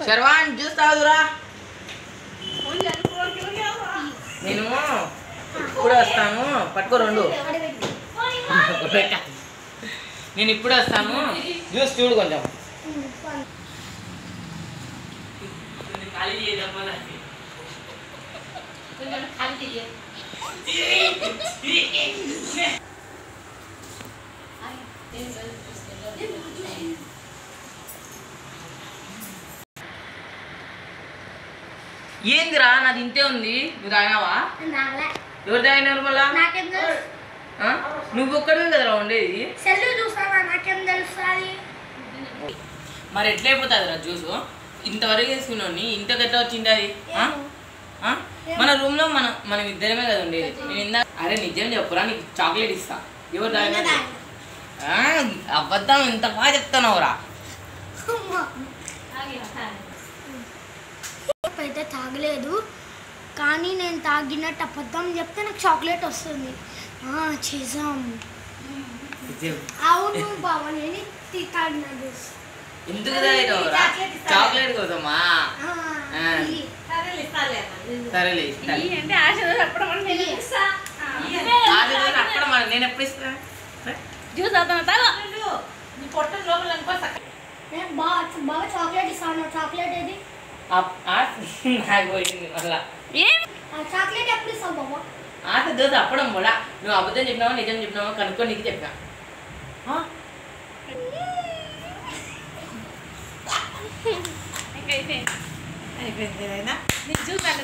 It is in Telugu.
శర్వాన్ జ్యూస్ తాగుదురా. నేను ఇప్పుడు వస్తాను, పట్టుకో రెండు. నేను ఇప్పుడు వస్తాను, జ్యూస్ చూడు కొంచెం. ఏందిరా నాది ఇంతే ఉంది, నువ్వు తాగినావా? ఎవరు తాగినారు మళ్ళా? నువ్వు ఒక్కడివి కదరా ఉండేది. మరి ఎట్లయిపోతుంది రా జ్యూస్? ఇంతవరకు వేసుకున్నావు, ఇంతకు ఎట్లా వచ్చింది అది? మన రూమ్ లో మనం ఇద్దరమే కదా ఉండేది. నేను ఇందా అరే నిజం చెప్పురా, నీకు చాక్లెట్ ఇస్తా. ఎవరు తాగినా? అబద్ధం ఇంత బాగా చెప్తున్నావురా. అయితే తాగలేదు, కానీ నేను తాగినట్టు అబద్ధం చెప్తే నాకు చాక్లెట్ వస్తుంది. చేసాం. అవును బాబా, నేను తాగిన జ్యూస్. ఎందుకు తాగినావురా? చాక్లెట్ కోసమా? సరేలే అక్కడ నేను ఎప్పుడు ఇస్తా జ్యూస్. బాగా చాక్లెట్ ఇస్తాను. చాక్లెట్ ఏది? చాక్లెట్ ఎప్పుడు ఇస్తావు బాబా? దోశ అప్పడం కూడా. నువ్వు అబద్ధం చెప్పినావా నిజం చెప్పినావా కనుక్కో, నీకు చెప్పినా. అయిపోయింది అయినా నీకు చూసాను.